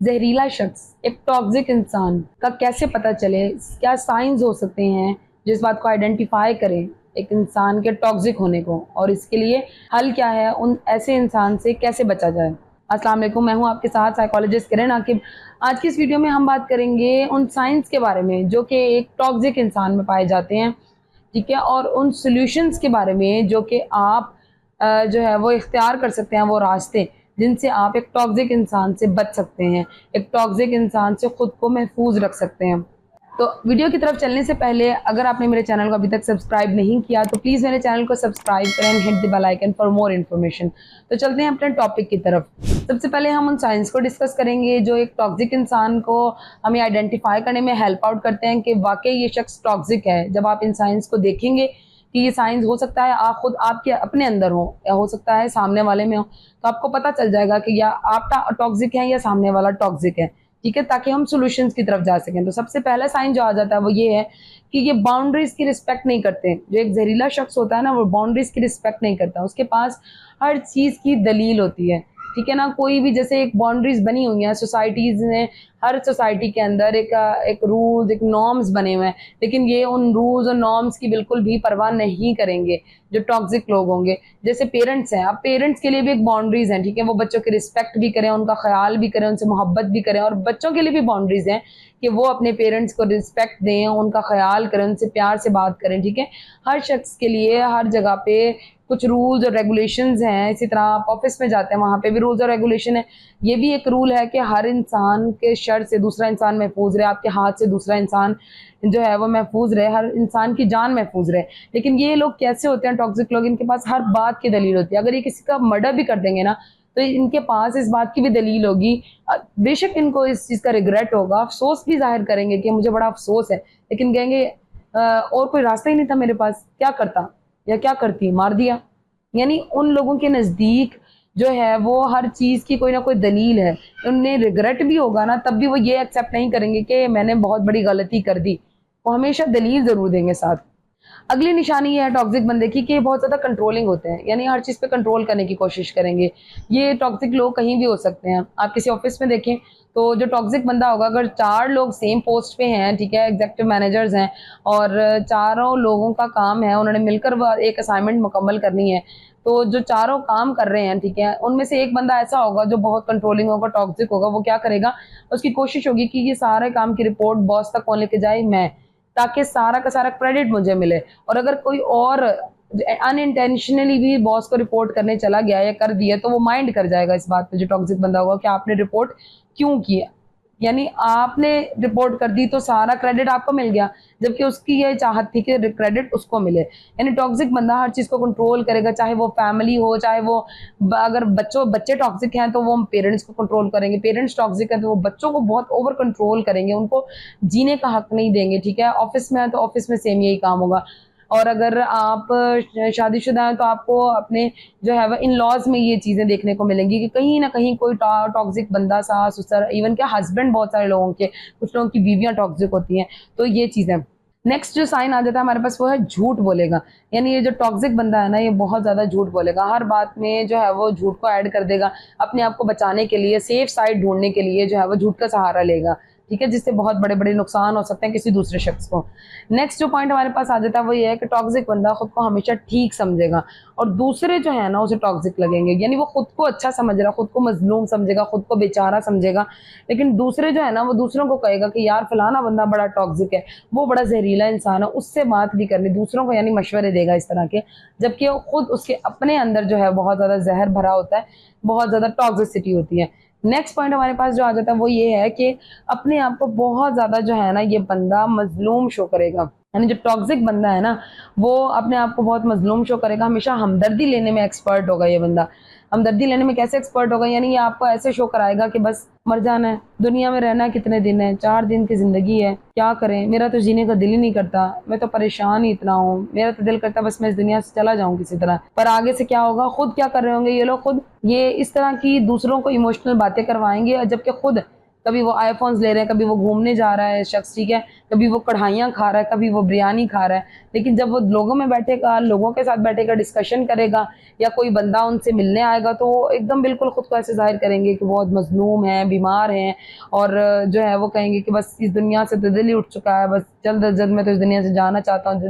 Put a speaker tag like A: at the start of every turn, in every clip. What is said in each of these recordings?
A: जहरीला शख्स, एक टॉक्सिक इंसान का कैसे पता चले? क्या साइंस हो सकते हैं जिस बात को आइडेंटिफाई करें एक इंसान के टॉक्सिक होने को, और इसके लिए हल क्या है? उन ऐसे इंसान से कैसे बचा जाए? अस्सलाम वालेकुम, मैं हूं आपके साथ साइकोलॉजिस्ट किरण आकिब। आज की इस वीडियो में हम बात करेंगे उन साइंस के बारे में जो कि एक टॉक्सिक इंसान में पाए जाते हैं, ठीक है, और उन सॉल्यूशंस के बारे में जो कि आप जो है वो इख्तियार कर सकते हैं, वो रास्ते जिनसे आप एक टॉक्सिक इंसान से बच सकते हैं, एक टॉक्सिक इंसान से खुद को महफूज रख सकते हैं। तो वीडियो की तरफ चलने से पहले अगर आपने मेरे चैनल को अभी तक सब्सक्राइब नहीं किया तो प्लीज़ मेरे चैनल को सब्सक्राइब करें and hit the bell icon for more information. तो चलते हैं अपने टॉपिक की तरफ। सबसे पहले हम उन साइंस को डिस्कस करेंगे जो एक टॉक्सिक इंसान को हमें आइडेंटिफाई करने में हेल्प आउट करते हैं कि वाकई ये शख्स टॉक्सिक है। जब आप इन साइंस को देखेंगे कि ये साइंस हो सकता है आप खुद आपके अपने अंदर हो या हो सकता है सामने वाले में हो, तो आपको पता चल जाएगा कि या आप टॉक्सिक हैं या सामने वाला टॉक्सिक है, ठीक है, ताकि हम सॉल्यूशंस की तरफ जा सकें। तो सबसे पहला साइन जो आ जाता है वो ये है कि ये बाउंड्रीज की रिस्पेक्ट नहीं करते। जो एक जहरीला शख्स होता है ना, वो बाउंड्रीज की रिस्पेक्ट नहीं करता। उसके पास हर चीज़ की दलील होती है, ठीक है ना। कोई भी जैसे एक बाउंड्रीज बनी हुई हैं सोसाइटीज़ में, हर सोसाइटी के अंदर एक रूल्स, एक नॉर्म्स बने हुए हैं, लेकिन ये उन रूल्स और नॉर्म्स की बिल्कुल भी परवाह नहीं करेंगे जो टॉक्सिक लोग होंगे। जैसे पेरेंट्स हैं, अब पेरेंट्स के लिए भी एक बाउंड्रीज हैं, ठीक है, वो बच्चों की रिस्पेक्ट भी करें, उनका ख्याल भी करें, उनसे मोहब्बत भी करें, और बच्चों के लिए भी बाउंड्रीज हैं कि वो अपने पेरेंट्स को रिस्पेक्ट दें, उनका ख्याल करें, उनसे प्यार से बात करें, ठीक है। हर शख्स के लिए हर जगह पे कुछ रूल्स और रेगुलेशंस हैं। इसी तरह आप ऑफिस में जाते हैं, वहाँ पे भी रूल्स और रेगुलेशन है। ये भी एक रूल है कि हर इंसान के शर से दूसरा इंसान महफूज रहे, आपके हाथ से दूसरा इंसान जो है वो महफूज रहे, हर इंसान की जान महफूज रहे। लेकिन ये लोग कैसे होते हैं टॉक्सिक लोग? इनके पास हर बात की दलील होती है। अगर ये किसी का मर्डर भी कर देंगे ना, तो इनके पास इस बात की भी दलील होगी। बेशक इनको इस चीज़ का रिग्रेट होगा, अफसोस भी जाहिर करेंगे कि मुझे बड़ा अफसोस है, लेकिन कहेंगे और कोई रास्ता ही नहीं था मेरे पास, क्या करता या क्या करती, मार दिया। यानी उन लोगों के नज़दीक जो है वो हर चीज़ की कोई ना कोई दलील है। उन्हें रिग्रेट भी होगा ना, तब भी वो ये एक्सेप्ट नहीं करेंगे कि मैंने बहुत बड़ी गलती कर दी। वो हमेशा दलील ज़रूर देंगे साथ। अगली निशानी ये है टॉक्सिक बंदे की कि ये बहुत ज़्यादा कंट्रोलिंग होते हैं, यानी हर चीज़ पे कंट्रोल करने की कोशिश करेंगे। ये टॉक्सिक लोग कहीं भी हो सकते हैं। आप किसी ऑफिस में देखें तो जो टॉक्सिक बंदा होगा, अगर 4 लोग सेम पोस्ट पे हैं, ठीक है, एग्जीक्यूटिव मैनेजर्स हैं, और चारों लोगों का काम है, उन्होंने मिलकर एक असाइनमेंट मुकम्मल करनी है, तो जो चारों काम कर रहे हैं, ठीक है, उनमें से एक बंदा ऐसा होगा जो बहुत कंट्रोलिंग होगा, टॉक्सिक होगा। वो क्या करेगा, उसकी कोशिश होगी कि ये सारे काम की रिपोर्ट बॉस तक कौन लेके जाए, मैं, ताकि सारा का सारा क्रेडिट मुझे मिले। और अगर कोई और अनइंटेंशनली भी बॉस को रिपोर्ट करने चला गया या कर दिया, तो वो माइंड कर जाएगा इस बात पे, जो टॉक्सिक बंदा होगा, कि आपने रिपोर्ट क्यों किया, यानी आपने रिपोर्ट कर दी तो सारा क्रेडिट आपको मिल गया, जबकि उसकी ये चाहत थी कि क्रेडिट उसको मिले। यानी टॉक्सिक बंदा हर चीज़ को कंट्रोल करेगा, चाहे वो फैमिली हो, चाहे वो अगर बच्चे टॉक्सिक हैं तो वो पेरेंट्स को कंट्रोल करेंगे, पेरेंट्स टॉक्सिक हैं तो वो बच्चों को बहुत ओवर कंट्रोल करेंगे, उनको जीने का हक नहीं देंगे, ठीक है। ऑफिस में है तो ऑफिस में सेम यही काम होगा। और अगर आप शादीशुदा हैं तो आपको अपने जो है वह इन लॉज में ये चीज़ें देखने को मिलेंगी कि कहीं ना कहीं कोई टॉक्सिक बंदा, सास ससुर, इवन क्या हस्बैंड, बहुत सारे लोगों के, कुछ लोगों की बीवियां टॉक्सिक होती हैं। तो ये चीज़ें। नेक्स्ट जो साइन आ जाता है हमारे पास वो है झूठ बोलेगा। यानी ये जो टॉक्सिक बंदा है ना, ये बहुत ज़्यादा झूठ बोलेगा, हर बात में जो है वो झूठ को ऐड कर देगा, अपने आप को बचाने के लिए, सेफ साइड ढूंढने के लिए जो है वो झूठ का सहारा लेगा, ठीक है, जिससे बहुत बड़े बड़े नुकसान हो सकते हैं किसी दूसरे शख्स को। नेक्स्ट जो पॉइंट हमारे पास आ जाता है वो ये है कि टॉक्सिक बंदा खुद को हमेशा ठीक समझेगा, और दूसरे जो है ना उसे टॉक्सिक लगेंगे। यानी वो खुद को अच्छा समझ रहा, खुद को मजलूम समझेगा, खुद को बेचारा समझेगा, लेकिन दूसरे जो है ना वो दूसरों को कहेगा कि यार फलाना बंदा बड़ा टॉक्सिक है, वो बड़ा जहरीला इंसान है, उससे बात भी करनी, दूसरों को यानी मशवरे देगा इस तरह के, जबकि वो खुद उसके अपने अंदर जो है बहुत ज़्यादा जहर भरा होता है, बहुत ज़्यादा टॉक्सिसिटी होती है। नेक्स्ट पॉइंट हमारे पास जो आ जाता है वो ये है कि अपने आप को बहुत ज़्यादा जो है ना ये बंदा मजलूम शो करेगा। यानी जो टॉक्सिक बंदा है ना, वो अपने आप को बहुत मजलूम शो करेगा, हमेशा हमदर्दी लेने में एक्सपर्ट होगा ये बंदा। हमदर्दी लेने में कैसे एक्सपर्ट होगा, यानी ये आपको ऐसे शो कराएगा कि बस मर जाना है, दुनिया में रहना कितने दिन है, 4 दिन की ज़िंदगी है, क्या करें, मेरा तो जीने का दिल ही नहीं करता, मैं तो परेशान ही इतना हूँ, मेरा तो दिल करता बस मैं इस दुनिया से चला जाऊँ किसी तरह। पर आगे से क्या होगा, खुद क्या कर रहे होंगे ये लोग, खुद ये इस तरह की दूसरों को इमोशनल बातें करवाएंगे, जबकि खुद कभी वो आईफोन्स ले रहे हैं, कभी वो घूमने जा रहा है शख्स, ठीक है, कभी वो कढ़ाइयाँ खा रहा है, कभी वो बिरयानी खा रहा है। लेकिन जब वो लोगों में बैठेगा, लोगों के साथ बैठेगा, डिस्कशन करेगा, या कोई बंदा उनसे मिलने आएगा, तो वो एकदम बिल्कुल खुद को ऐसे ज़ाहिर करेंगे कि बहुत मज़लूम हैं, बीमार हैं, और जो है वो कहेंगे कि बस इस दुनिया से तो दिल ही उठ चुका है, बस जल्द अज़ जल्द मैं तो इस दुनिया से जाना चाहता हूँ,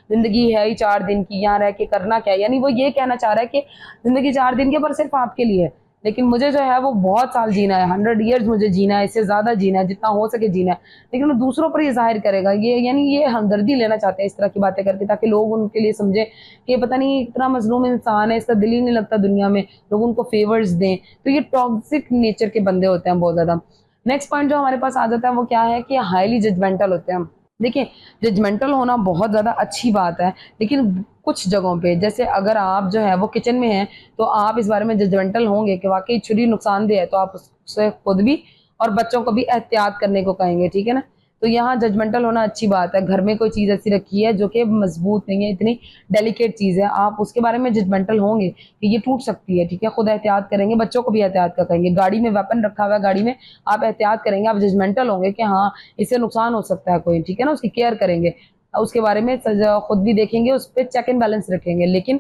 A: ज़िंदगी है ही 4 दिन की, यहाँ रह के करना क्या है। यानी वो ये कहना चाह रहा है कि ज़िंदगी 4 दिन की पर सिर्फ़ आपके लिए है, लेकिन मुझे जो है वो बहुत साल जीना है, 100 ईयर्स मुझे जीना है, इससे ज़्यादा जीना है, जितना हो सके जीना है। लेकिन वो दूसरों पर ये ज़ाहिर करेगा, ये यानी ये हमदर्दी लेना चाहते हैं इस तरह की बातें करके, ताकि लोग उनके लिए समझें कि पता नहीं इतना मज़लूम इंसान है, इसका दिल ही नहीं लगता दुनिया में, लोग उनको फ़ेवर्स दें। तो ये टॉक्सिक नेचर के बंदे होते हैं बहुत ज़्यादा। नेक्स्ट पॉइंट जो हमारे पास आ जाता है वो क्या है कि हाईली जजमेंटल होते हैं। देखिए, जजमेंटल होना बहुत ज़्यादा अच्छी बात है, लेकिन कुछ जगहों पे, जैसे अगर आप जो है वो किचन में हैं, तो आप इस बारे में जजमेंटल होंगे कि वाक़ई छुरी नुकसानदेह है, तो आप उससे खुद भी और बच्चों को भी एहतियात करने को कहेंगे, ठीक है ना? तो यहाँ जजमेंटल होना अच्छी बात है। घर में कोई चीज़ ऐसी रखी है जो कि मज़बूत नहीं है, इतनी डेलिकेट चीज़ है, आप उसके बारे में जजमेंटल होंगे कि ये टूट सकती है, ठीक है? खुद एहतियात करेंगे, बच्चों को भी एहतियात का कहेंगे। गाड़ी में वेपन रखा हुआ है, गाड़ी में आप एहतियात करेंगे, आप जजमेंटल होंगे कि हाँ, इससे नुकसान हो सकता है कोई, ठीक है ना? उसकी केयर करेंगे। उसके बारे में खुद भी देखेंगे, उस पे चेक एंड बैलेंस रखेंगे। लेकिन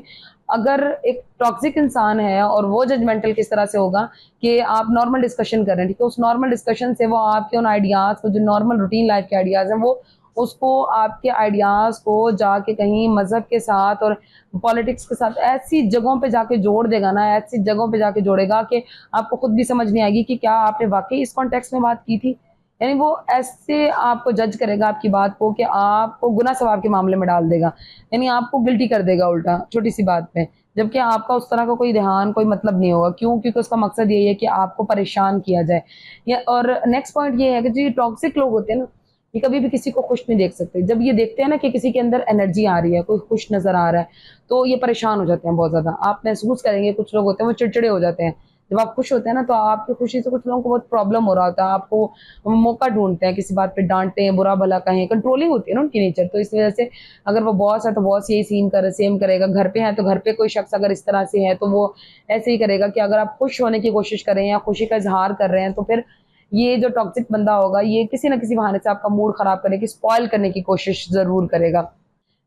A: अगर एक टॉक्सिक इंसान है और वो जजमेंटल किस तरह से होगा कि आप नॉर्मल डिस्कशन कर रहे हैं, ठीक है, उस नॉर्मल डिस्कशन से वो आपके उन आइडियाज़ को, जो नॉर्मल रूटीन लाइफ के आइडियाज़ हैं, वो उसको आपके आइडियाज़ को जाके कहीं मज़हब के साथ और पॉलिटिक्स के साथ ऐसी जगहों पे जाके जोड़ देगा ना, ऐसी जगहों पे जाके जोड़ेगा कि आपको खुद भी समझ नहीं आएगी कि क्या आपने वाक़ई इस कॉन्टेक्स्ट में बात की थी। यानी वो ऐसे आपको जज करेगा आपकी बात को कि आपको गुनाह सवाब के मामले में डाल देगा। यानी आपको गिल्टी कर देगा उल्टा, छोटी-सी बात पे। जबकि आपका उस तरह का कोई ध्यान, कोई मतलब नहीं होगा। क्यों? क्योंकि उसका मकसद यही है कि आपको परेशान किया जाए। या और नेक्स्ट पॉइंट ये है कि जो ये टॉक्सिक लोग होते हैं ना, ये कभी भी किसी को खुश नहीं देख सकते। जब ये देखते हैं ना कि किसी के अंदर एनर्जी आ रही है, कोई खुश नज़र आ रहा है, तो ये परेशान हो जाते हैं बहुत ज़्यादा। आप महसूस करेंगे कुछ लोग होते हैं वो चिड़चिड़े हो जाते हैं। जब आप खुश होते हैं ना, तो आपकी खुशी से कुछ लोगों को बहुत प्रॉब्लम हो रहा होता है। आपको मौका ढूँढते हैं, किसी बात पे डाँटे, बुरा-भला कहें, कंट्रोलिंग होती है ना उनकी नेचर। तो इस वज़ह से अगर वो बॉस है, तो बॉस यही सेम करेगा। घर पे है, तो घर पे कोई शख्स अगर इस तरह से है, तो वो ऐसे ही करेगा कि अगर आप खुश होने की कोशिश कर रहे हैं या खुशी का इज़हार कर रहे हैं, तो फिर ये जो टॉक्सिक बंदा होगा, ये किसी न किसी बहाने से आपका मूड ख़राब करने की, स्पॉइल करने की कोशिश ज़रूर करेगा।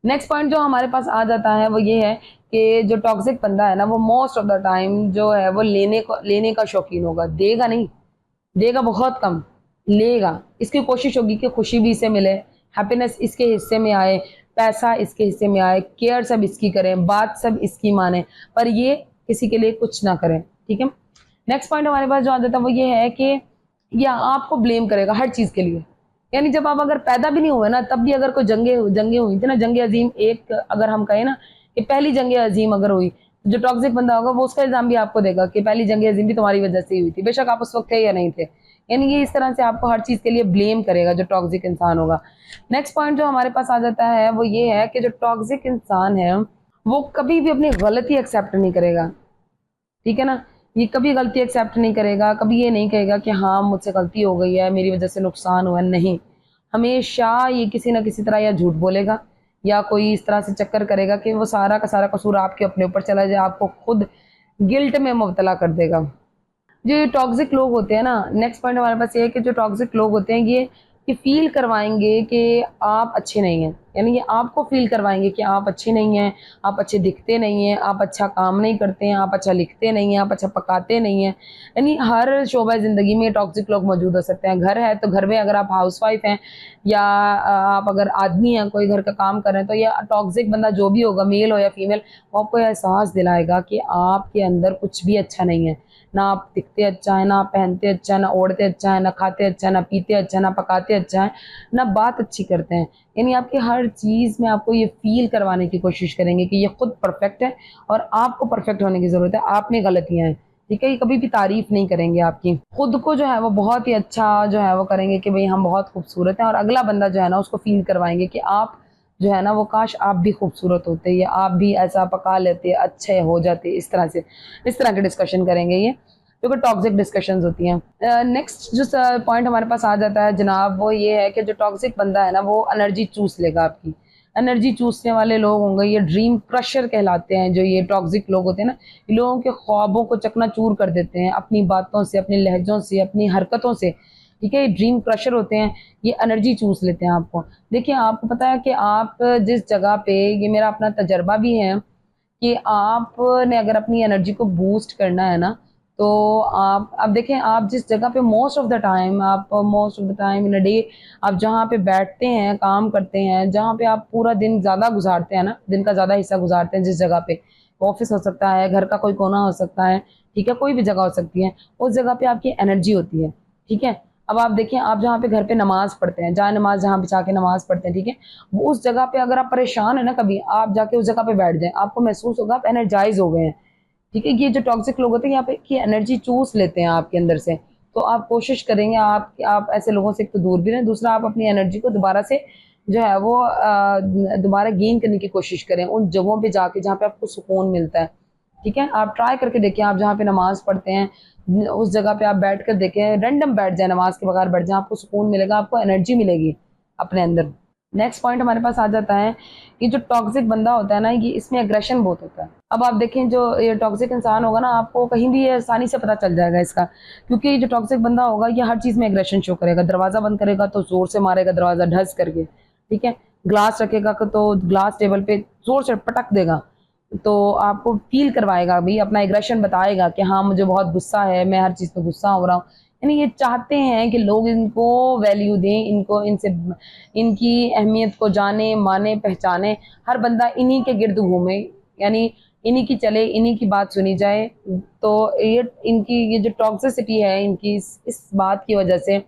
A: नेक्स्ट पॉइंट जो हमारे पास आ जाता है वो ये है कि जो टॉक्सिक बंदा है ना, वो मोस्ट ऑफ द टाइम जो है वो लेने का शौकीन होगा। देगा नहीं, देगा बहुत कम, लेगा। इसकी कोशिश होगी कि खुशी भी इसे मिले, हैप्पीनेस इसके हिस्से में आए, पैसा इसके हिस्से में आए, केयर सब इसकी करें, बात सब इसकी माने, पर ये किसी के लिए कुछ ना करें, ठीक है? नेक्स्ट पॉइंट हमारे पास जो आ जाता है वो ये है कि ये आपको ब्लेम करेगा हर चीज़ के लिए। यानी जब आप अगर पैदा भी नहीं हुए ना, तब भी अगर कोई जंगें हुई थी ना, जंग अज़ीम एक अगर हम कहें ना कि पहली जंग अज़ीम अगर हुई, तो जो टॉक्सिक बंदा होगा वो उसका इल्ज़ाम भी आपको देगा कि पहली जंग अज़ीम भी तुम्हारी वज़ह से ही हुई थी। बेशक आप उस वक़्त थे या नहीं थे। यानी ये इस तरह से आपको हर चीज़ के लिए ब्लेम करेगा जो टॉक्सिक इंसान होगा। नेक्स्ट पॉइंट जो हमारे पास आ जाता है वो ये है कि जो टॉक्सिक इंसान है, वो कभी भी अपनी गलती एक्सेप्ट नहीं करेगा। ठीक है ना? ये कभी गलती एक्सेप्ट नहीं करेगा, कभी ये नहीं कहेगा कि हाँ, मुझसे गलती हो गई है, मेरी वज़ह से नुकसान हुआ है, नहीं। हमेशा ये किसी न किसी तरह या झूठ बोलेगा या कोई इस तरह से चक्कर करेगा कि वो सारा का सारा कसूर आपके अपने ऊपर चला जाए, आपको खुद गिल्ट में मुब्तला कर देगा। जो ये टॉक्सिक लोग होते हैं ना, नेक्स्ट पॉइंट हमारे पास ये है कि जो टॉक्सिक लोग होते हैं ये फ़ील करवाएँगे कि आप अच्छे नहीं हैं। यानी ये आपको फ़ील करवाएँगे कि आप अच्छे नहीं हैं, आप अच्छे दिखते नहीं हैं, आप अच्छा काम नहीं करते हैं, आप अच्छा लिखते नहीं हैं, आप अच्छा पकाते नहीं हैं। यानी हर शोबा ज़िंदगी में टॉक्सिक लोग मौजूद हो सकते हैं। घर है तो घर में अगर आप हाउसवाइफ़ हैं या आप अगर आदमी हैं, कोई घर का काम कर रहे हैं, तो ये टॉक्सिक बंदा जो भी होगा, मेल हो या फीमेल, वो आपको एहसास दिलाएगा कि आपके अंदर कुछ भी अच्छा नहीं है। ना आप दिखते अच्छा है, ना आप पहनते अच्छा है, ना ओढ़ते अच्छा है, ना खाते अच्छा है, ना पीते अच्छा है, ना पकाते अच्छा है, ना बात अच्छी करते हैं। यानी आपकी हर चीज़ में आपको ये फ़ील करवाने की कोशिश करेंगे कि ये खुद परफ़ेक्ट है और आपको परफ़ेक्ट होने की ज़रूरत है, आप में गलतियाँ हैं। ठीक है? ये कभी भी तारीफ़ नहीं करेंगे आपकी। खुद को जो है वो बहुत ही अच्छा जो है वो करेंगे कि भई हम बहुत खूबसूरत हैं, और अगला बंदा जो है ना उसको फ़ील करवाएँगे कि आप जो है ना वो काश आप भी खूबसूरत होते या आप भी ऐसा पका लेते, अच्छे हो जाते, इस तरह से। इस तरह के डिस्कशन करेंगे ये, जो कि टॉक्सिक डिस्कशंस होती हैं। नेक्स्ट जो पॉइंट हमारे पास आ जाता है जनाब, वो ये है कि जो टॉक्सिक बंदा है ना, वो एनर्जी चूस लेगा आपकी। एनर्जी चूसने वाले लोग होंगे, ये ड्रीम क्रशर कहलाते हैं जो ये टॉक्सिक लोग होते हैं ना, ये लोगों के ख्वाबों को चकनाचूर कर देते हैं अपनी बातों से, अपने लहज़ों से, अपनी हरकतों से। ठीक है, ये ड्रीम क्रशर होते हैं, ये एनर्जी चूस लेते हैं आपको। देखिए, आपको पता है कि आप जिस जगह पे, ये मेरा अपना तजर्बा भी है कि आपने अगर अपनी एनर्जी को बूस्ट करना है ना, तो आप अब देखें, आप जिस जगह पे most of the time in a day आप जहाँ पे बैठते हैं, काम करते हैं, जहाँ पे आप पूरा दिन ज़्यादा गुजारते हैं ना, दिन का ज़्यादा हिस्सा गुजारते हैं जिस जगह पे, ऑफिस हो सकता है, घर का कोई कोना हो सकता है, ठीक है, कोई भी जगह हो सकती है, उस जगह पे आपकी एनर्जी होती है, ठीक है। अब आप देखें, आप जहाँ पे घर पे नमाज पढ़ते हैं, जाए नमाज जहाँ बिछा के नमाज पढ़ते हैं, ठीक है, वो उस जगह पे अगर आप परेशान है ना, कभी आप जाके उस जगह पे बैठ जाएं, आपको महसूस होगा आप एनर्जाइज हो गए हैं, ठीक है। ये जो टॉक्सिक लोग होते हैं, यहाँ पे की एनर्जी चूस लेते हैं आपके अंदर से। तो आप कोशिश करेंगे, आप ऐसे लोगों से एक तो दूर भी रहें, दूसरा आप अपनी एनर्जी को दोबारा से जो है वो दोबारा गेन करने की कोशिश करें उन जगहों पे जाके जहाँ पे आपको सुकून मिलता है, ठीक है। आप ट्राई करके देखें, आप जहाँ पे नमाज पढ़ते हैं उस जगह पे आप बैठ कर देखें, रैंडम बैठ जाए, नमाज के बगैर बैठ जाए, आपको सुकून मिलेगा, आपको एनर्जी मिलेगी अपने अंदर। नेक्स्ट पॉइंट हमारे पास आ जाता है कि जो टॉक्सिक बंदा होता है ना, ये इसमें एग्रेशन बहुत होता है। अब आप देखें, जो ये टॉक्सिक इंसान होगा ना, आपको कहीं भी ये आसानी से पता चल जाएगा इसका, क्योंकि जो टॉक्सिक बंदा होगा ये हर चीज़ में एग्रेशन शो करेगा। दरवाज़ा बंद करेगा तो जोर से मारेगा, दरवाज़ा ढस करके, ठीक है। ग्लास रखेगा तो ग्लास टेबल पे जोर से पटक देगा, तो आपको फील करवाएगा, भाई अपना एग्रेशन बताएगा कि हाँ मुझे बहुत गुस्सा है, मैं हर चीज़ पे गुस्सा हो रहा हूँ। यानी ये चाहते हैं कि लोग इनको वैल्यू दें, इनको इनसे इनकी अहमियत को जाने, माने, पहचाने, हर बंदा इन्हीं के गिर्द घूमे, यानी इन्हीं की चले, इन्हीं की बात सुनी जाए। तो ये जो टॉक्सिसिटी है इनकी, इस बात की वजह से,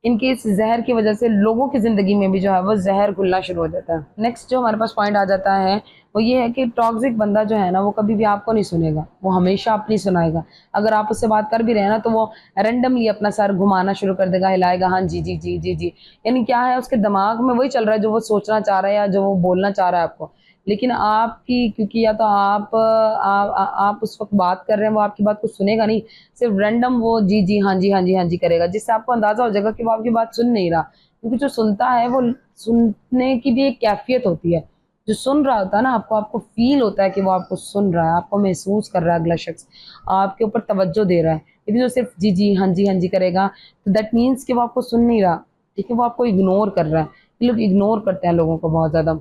A: इनके इस जहर की वजह से लोगों की ज़िंदगी में भी जो है वो जहर घुलना शुरू हो जाता है। नेक्स्ट जो हमारे पास पॉइंट आ जाता है वो ये है कि टॉक्सिक बंदा जो है ना, वो कभी भी आपको नहीं सुनेगा, वो हमेशा अपनी सुनाएगा। अगर आप उससे बात कर भी रहे हैं ना, तो वो रैंडमली अपना सर घुमाना शुरू कर देगा, हिलाएगा, हाँ जी जी जी जी जी। यानी क्या है, उसके दिमाग में वही चल रहा है जो वो सोचना चाह रहा है या जो वो बोलना चाह रहा है आपको। लेकिन आपकी, क्योंकि या तो आप उस वक्त बात कर रहे हैं, वो आपकी बात को सुनेगा नहीं, सिर्फ रैंडम वो जी जी हाँ जी हाँ जी हाँ जी करेगा, जिससे आपको अंदाजा हो जाएगा कि वो आपकी बात सुन नहीं रहा। क्योंकि जो सुनता है वो सुनने की भी एक कैफियत होती है। जो सुन रहा होता है ना, आपको फील होता है कि वो आपको सुन रहा है, आपको महसूस कर रहा है, अगला शख्स आपके ऊपर तवज्जो दे रहा है। लेकिन जो सिर्फ जी जी हाँ जी करेगा, तो दैट मीन्स कि वो आपको सुन नहीं रहा, ठीक है, वो आपको इग्नोर कर रहा है। ये लोग इग्नोर करते हैं लोगों को बहुत ज़्यादा।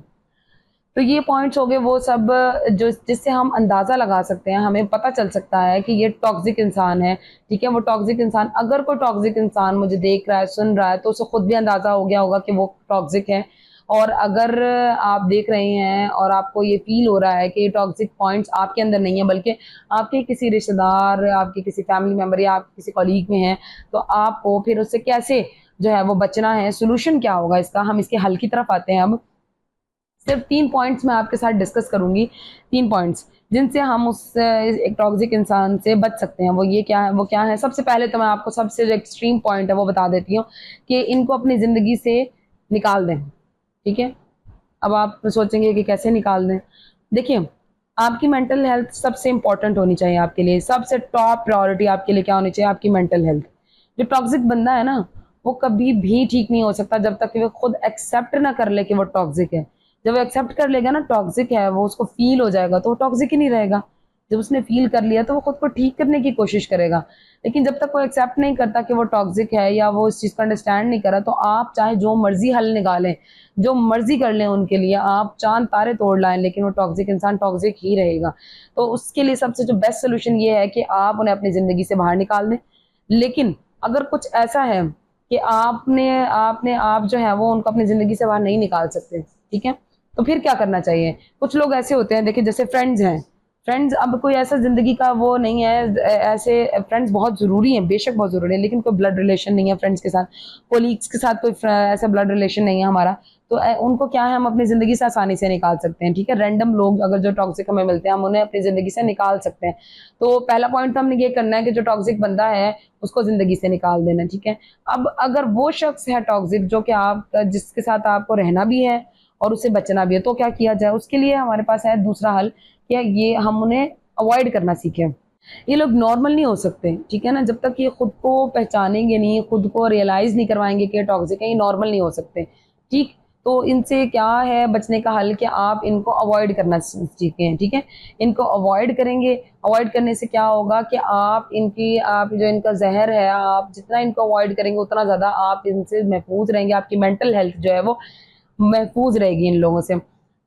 A: तो ये पॉइंट्स हो गए वो सब जो जिससे हम अंदाज़ा लगा सकते हैं, हमें पता चल सकता है कि ये टॉक्सिक इंसान है, ठीक है। वो टॉक्सिक इंसान, अगर कोई टॉक्सिक इंसान मुझे देख रहा है, सुन रहा है, तो उसे खुद भी अंदाज़ा हो गया होगा कि वो टॉक्सिक है। और अगर आप देख रहे हैं और आपको ये फील हो रहा है कि ये टॉक्सिक पॉइंट्स आपके अंदर नहीं है, बल्कि आपके किसी रिश्तेदार, आपके किसी फैमिली मेम्बर या आपके किसी कॉलीग में है, तो आपको फिर उससे कैसे जो है वो बचना है, सोल्यूशन क्या होगा इसका, हम इसके हल की तरफ आते हैं। अब सिर्फ 3 पॉइंट्स मैं आपके साथ डिस्कस करूँगी, 3 पॉइंट्स जिनसे हम उस एक टॉक्सिक इंसान से बच सकते हैं। वो ये क्या है, वो क्या है? सबसे पहले तो मैं आपको सबसे जो एक्सट्रीम पॉइंट है वो बता देती हूँ कि इनको अपनी ज़िंदगी से निकाल दें, ठीक है? अब आप सोचेंगे कि कैसे निकाल दें? देखिए, आपकी मेंटल हेल्थ सबसे इम्पोर्टेंट होनी चाहिए आपके लिए, सबसे टॉप प्रायोरिटी आपके लिए क्या होनी चाहिए? आपकी मेंटल हेल्थ। जो टॉक्सिक बंदा है ना, वो कभी भी ठीक नहीं हो सकता जब तक कि वो खुद एक्सेप्ट ना कर ले कि वो टॉक्सिक है। जब वो एक्सेप्ट कर लेगा ना टॉक्सिक है, वो उसको फील हो जाएगा, तो वो टॉक्सिक ही नहीं रहेगा। जब उसने फील कर लिया तो वो खुद को ठीक करने की कोशिश करेगा। लेकिन जब तक वो एक्सेप्ट नहीं करता कि वो टॉक्सिक है या वो इस चीज़ को अंडरस्टैंड नहीं करा, तो आप चाहे जो मर्जी हल निकालें, जो मर्जी कर लें उनके लिए, आप चांद तारे तोड़ लाएं, लेकिन वो टॉक्सिक इंसान टॉक्सिक ही रहेगा। तो उसके लिए सबसे जो बेस्ट सोल्यूशन ये है कि आप उन्हें अपनी ज़िंदगी से बाहर निकाल दें। लेकिन अगर कुछ ऐसा है कि आपने आपने आप जो है वो उनको अपनी ज़िंदगी से बाहर नहीं निकाल सकते, ठीक है? तो फिर क्या करना चाहिए? कुछ लोग ऐसे होते हैं, देखिए जैसे फ्रेंड्स हैं, फ्रेंड्स अब कोई ऐसा ज़िंदगी का वो नहीं है, ऐसे फ्रेंड्स बहुत ज़रूरी हैं, बेशक बहुत ज़रूरी है, लेकिन कोई ब्लड रिलेशन नहीं है फ्रेंड्स के साथ, कोलीग्स के साथ कोई ऐसा ब्लड रिलेशन नहीं है हमारा, तो उनको क्या है, हम अपनी ज़िंदगी से आसानी से निकाल सकते हैं, ठीक है? रैंडम लोग अगर जो टॉक्सिक हमें मिलते हैं, हम उन्हें अपनी ज़िंदगी से निकाल सकते हैं। तो पहला पॉइंट तो हमने ये करना है कि जो टॉक्सिक बंदा है, उसको ज़िंदगी से निकाल देना, ठीक है? अब अगर वो शख्स है टॉक्सिक जो कि आप जिसके साथ आपको रहना भी है और उससे बचना भी है, तो क्या किया जाए? उसके लिए हमारे पास है दूसरा हल कि ये हम उन्हें अवॉइड करना सीखें। ये लोग नॉर्मल नहीं हो सकते, ठीक है ना? जब तक ये खुद को पहचानेंगे नहीं, खुद को रियलाइज़ नहीं करवाएँगे कि ये टॉक्सिक है, ये नॉर्मल नहीं हो सकते, ठीक? तो इनसे क्या है बचने का हल कि आप इनको अवॉइड करना सीखें, ठीक है। इनको अवॉइड करेंगे, अवॉइड करने से क्या होगा कि आप जो इनका ज़हर है, आप जितना इनको अवॉइड करेंगे उतना ज़्यादा आप इनसे महफूज रहेंगे, आपकी मेंटल हेल्थ जो है वो महफूज रहेगी इन लोगों से।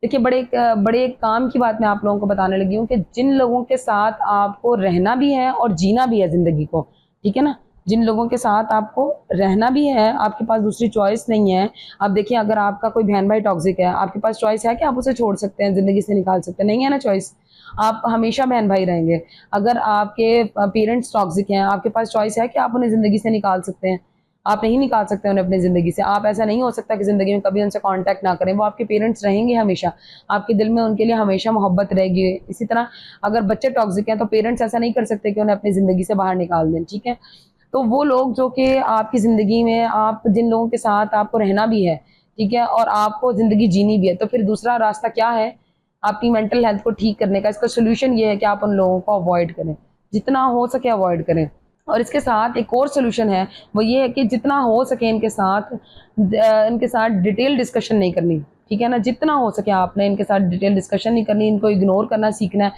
A: देखिए बड़े एक काम की बात मैं आप लोगों को बताने लगी हूँ कि जिन लोगों के साथ आपको रहना भी है और जीना भी है ज़िंदगी को, ठीक है ना? जिन लोगों के साथ आपको रहना भी है, आपके पास दूसरी चॉइस नहीं है। अब देखिए अगर आपका कोई बहन-भाई टॉक्सिक है, आपके पास चॉइस है कि आप उसे छोड़ सकते हैं, ज़िंदगी से निकाल सकते हैं? नहीं है ना चॉइस। आप हमेशा बहन-भाई रहेंगे। अगर आपके पेरेंट्स टॉक्सिक हैं, आपके पास चॉइस है कि आप उन्हें ज़िंदगी से निकाल सकते हैं। आप नहीं निकाल सकते उन्हें अपनी ज़िंदगी से। आप ऐसा नहीं हो सकता कि ज़िंदगी में कभी उनसे कॉन्टैक्ट ना करें। वो आपके पेरेंट्स रहेंगे हमेशा। आपके दिल में उनके लिए हमेशा मोहब्बत रहेगी। इसी तरह अगर बच्चे टॉक्सिक हैं तो पेरेंट्स ऐसा नहीं कर सकते कि उन्हें अपनी ज़िंदगी से बाहर निकाल दें, ठीक है? तो वो लोग जो कि आपकी ज़िंदगी में आप जिन लोगों के साथ आपको रहना भी है, ठीक है? और आपको ज़िंदगी जीनी भी है, तो फिर दूसरा रास्ता क्या है? आपकी मेंटल हेल्थ को ठीक करने का। इसका सॉल्यूशन ये है कि आप उन लोगों को अवॉइड करें। जितना हो सके अवॉइड करें। और इसके साथ एक और सॉल्यूशन है, वो ये है कि जितना हो सके इनके साथ डिटेल डिस्कशन नहीं करनी, ठीक है ना? जितना हो सके आपने इनके साथ डिटेल डिस्कशन नहीं करनी, इनको इग्नोर करना सीखना है।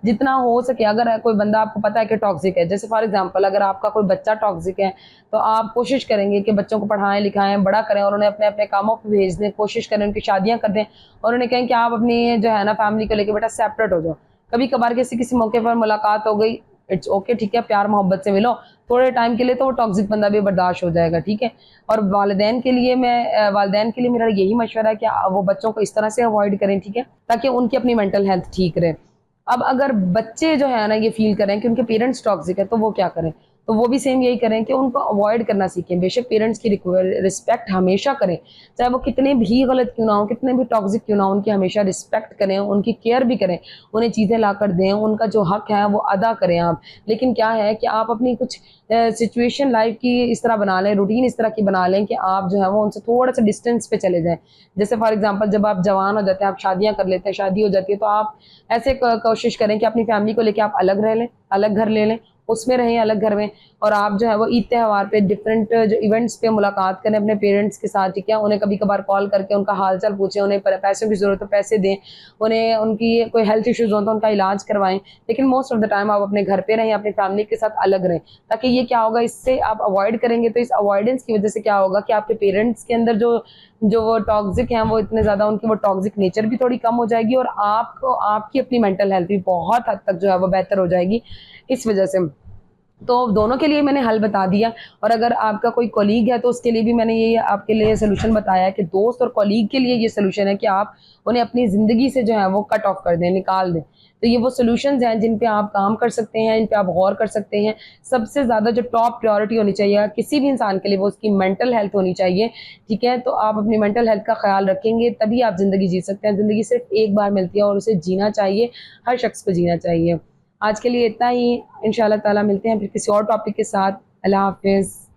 A: जितना हो सके अगर कोई बंदा आपको पता है कि टॉक्सिक है, जैसे फॉर एग्ज़ाम्पल अगर आपका कोई बच्चा टॉक्सिक है, तो आप कोशिश करेंगे कि बच्चों को पढ़ाएँ, लिखाएँ, बड़ा करें और उन्हें अपने-अपने कामों पे भेज दें, कोशिश करें उनकी शादियाँ कर दें और उन्हें कहें कि आप अपनी जो है ना फैमिली को लेके बेटा सेपरेट हो जाओ। कभी-कभार किसी-किसी मौके पर मुलाकात हो गई, इट्स ओके, ठीक है, प्यार मोहब्बत से मिलो, थोड़े टाइम के लिए तो वो टॉक्सिक बंदा भी बर्दाश्त हो जाएगा, ठीक है। और वालिदैन के लिए मेरा यही मशवरा है कि वो बच्चों को इस तरह से अवॉइड करें, ठीक है, ताकि उनकी अपनी मेंटल हेल्थ ठीक रहे। अब अगर बच्चे जो है ना ये फ़ील करें कि उनके पेरेंट्स टॉक्सिक है, तो वो क्या करें? तो वो भी सेम यही करें कि उनको अवॉइड करना सीखें। बेशक पेरेंट्स की रिस्पेक्ट हमेशा करें, चाहे वो कितने भी गलत क्यों ना हो, कितने भी टॉक्सिक क्यों ना हो, उनकी हमेशा रिस्पेक्ट करें, उनकी केयर भी करें, उन्हें चीज़ें लाकर दें, उनका जो हक है वो अदा करें आप। लेकिन क्या है कि आप अपनी कुछ सिचुएशन लाइफ़ की इस तरह बना लें, रूटीन इस तरह की बना लें कि आप जो है वो उनसे थोड़ा-सा डिस्टेंस पे चले जाएँ। जैसे फॉर एग्ज़ाम्पल जब आप जवान हो जाते हैं, आप शादियाँ कर लेते हैं, शादी हो जाती है, तो आप ऐसे कोशिश करें कि अपनी फैमिली को लेके आप अलग रह लें, अलग घर ले लें, उसमें रहें अलग घर में और आप जो है वो ईद त्योहार पे डिफरेंट जो इवेंट्स पे मुलाकात करें अपने पेरेंट्स के साथ, ठीक है? उन्हें कभी-कभार कॉल करके उनका हाल-चाल पूछें, उन्हें प पैसों की ज़रूरत हो पैसे दें, उन्हें उनकी कोई हेल्थ इश्यूज़ हो तो उनका इलाज करवाएँ। लेकिन मोस्ट ऑफ द टाइम आप अपने घर पे रहें, अपनी फैमिली के साथ अलग रहें, ताकि ये क्या होगा इससे आप अवॉइड करेंगे तो इस अवॉइडेंस की वज़ह से क्या होगा कि आपके पेरेंट्स के अंदर जो जो वो टॉक्सिक हैं, वो इतने ज़्यादा उनकी वो टॉक्सिक नेचर भी थोड़ी कम हो जाएगी और आपको आपकी अपनी मेंटल हेल्थ भी बहुत हद तक जो है वो बेहतर हो जाएगी इस वज़ह से। तो दोनों के लिए मैंने हल बता दिया और अगर आपका कोई कॉलीग है तो उसके लिए भी मैंने ये आपके लिए सॉल्यूशन बताया है कि दोस्त और कॉलीग के लिए ये सॉल्यूशन है कि आप उन्हें अपनी ज़िंदगी से जो है वो कट ऑफ कर दें, निकाल दें। तो ये वो सॉल्यूशंस हैं जिन पे आप काम कर सकते हैं, इन पे आप गौर कर सकते हैं। सबसे ज़्यादा जो टॉप प्रायोरिटी होनी चाहिए किसी भी इंसान के लिए वो उसकी मेंटल हेल्थ होनी चाहिए, ठीक है? तो आप अपनी मेंटल हेल्थ का ख़्याल रखेंगे तभी आप ज़िंदगी जी सकते हैं। ज़िंदगी सिर्फ़ एक बार मिलती है और उसे जीना चाहिए, हर शख्स को जीना चाहिए। आज के लिए इतना ही, इंशाअल्लाह ताला मिलते हैं फिर किसी और टॉपिक के साथ। अल्लाह हाफ़िज़।